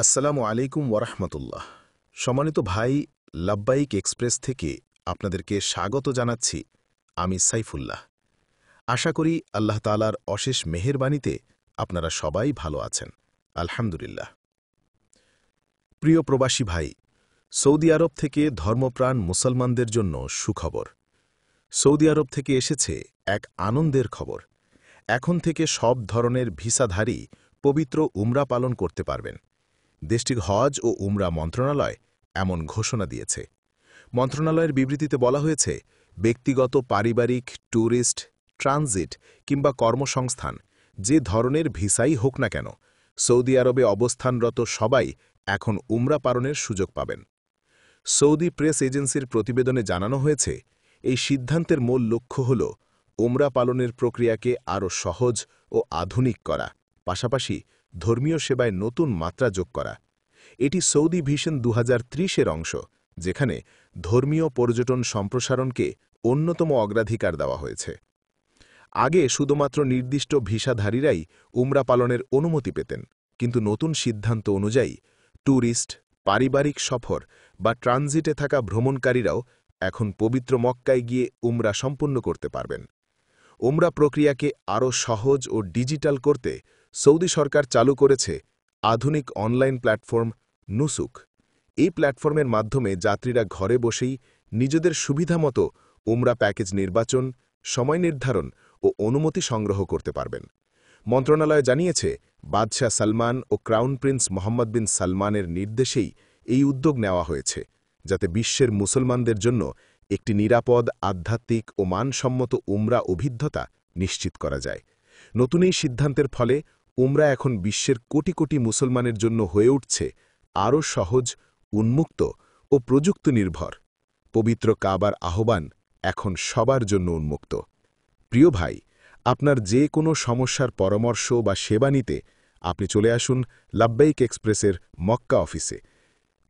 আসসালামু আলাইকুম ওরহমতুল্লাহ। সম্মানিত ভাই, লাব্বাইক এক্সপ্রেস থেকে আপনাদেরকে স্বাগত জানাচ্ছি। আমি সাইফুল্লাহ। আশা করি আল্লাহ তাআলার অশেষ মেহেরবানিতে আপনারা সবাই ভালো আছেন, আলহামদুলিল্লাহ। প্রিয় প্রবাসী ভাই, সৌদি আরব থেকে ধর্মপ্রাণ মুসলমানদের জন্য সুখবর। সৌদি আরব থেকে এসেছে এক আনন্দের খবর। এখন থেকে সব ধরনের ভিসাধারী পবিত্র উমরা পালন করতে পারবেন। দেশটির হজ ও উমরা মন্ত্রণালয় এমন ঘোষণা দিয়েছে। মন্ত্রণালয়ের বিবৃতিতে বলা হয়েছে, ব্যক্তিগত, পারিবারিক, ট্যুরিস্ট, ট্রানজিট কিংবা কর্মসংস্থান যে ধরনের ভিসাই হোক না কেন, সৌদি আরবে অবস্থানরত সবাই এখন উমরা পালনের সুযোগ পাবেন। সৌদি প্রেস এজেন্সির প্রতিবেদনে জানানো হয়েছে, এই সিদ্ধান্তের মূল লক্ষ্য হল উমরা পালনের প্রক্রিয়াকে আরও সহজ ও আধুনিক করা, পাশাপাশি ধর্মীয় সেবায় নতুন মাত্রা যোগ করা। এটি সৌদি ভিশন 2030-এর অংশ, যেখানে ধর্মীয় পর্যটন সম্প্রসারণকে অন্যতম অগ্রাধিকার দেওয়া হয়েছে। আগে শুধুমাত্র নির্দিষ্ট ভিসাধারীরাই উমরা পালনের অনুমতি পেতেন, কিন্তু নতুন সিদ্ধান্ত অনুযায়ী ট্যুরিস্ট, পারিবারিক সফর বা ট্রানজিটে থাকা ভ্রমণকারীরাও এখন পবিত্র মক্কায় গিয়ে উমরা সম্পন্ন করতে পারবেন। উমরা প্রক্রিয়াকে আরও সহজ ও ডিজিটাল করতে সৌদি সরকার চালু করেছে আধুনিক অনলাইন প্ল্যাটফর্ম নুসুক। এই প্ল্যাটফর্মের মাধ্যমে যাত্রীরা ঘরে বসেই নিজেদের সুবিধামতো উমরা প্যাকেজ নির্বাচন, সময় নির্ধারণ ও অনুমতি সংগ্রহ করতে পারবেন। মন্ত্রণালয় জানিয়েছে, বাদশাহ সালমান ও ক্রাউন প্রিন্স মোহাম্মদ বিন সালমানের নির্দেশেই এই উদ্যোগ নেওয়া হয়েছে, যাতে বিশ্বের মুসলমানদের জন্য একটি নিরাপদ, আধ্যাত্মিক ও মানসম্মত উমরা অভিজ্ঞতা নিশ্চিত করা যায়। নতুন এই সিদ্ধান্তের ফলে উমরা এখন বিশ্বের কোটি কোটি মুসলমানের জন্য হয়ে উঠছে আরও সহজ, উন্মুক্ত ও প্রযুক্তি নির্ভর। পবিত্র কাবার আহ্বান এখন সবার জন্য উন্মুক্ত। প্রিয় ভাই, আপনার যে কোনো সমস্যার পরামর্শ বা সেবা নিতে আপনি চলে আসুন লাব্বাইক এক্সপ্রেসের মক্কা অফিসে।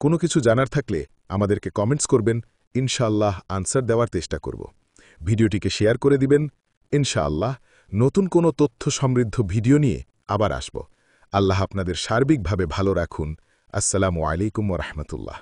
কোনো কিছু জানার থাকলে আমাদেরকে কমেন্টস করবেন, ইনশাআল্লাহ আনসার দেওয়ার চেষ্টা করব। ভিডিওটিকে শেয়ার করে দিবেন। ইনশাআল্লাহ নতুন কোনো তথ্য সমৃদ্ধ ভিডিও নিয়ে আবার আসব। আল্লাহ আপনাদের সার্বিকভাবে ভালো রাখুন। আসসালামু আলাইকুম ওয়া রাহমাতুল্লাহ।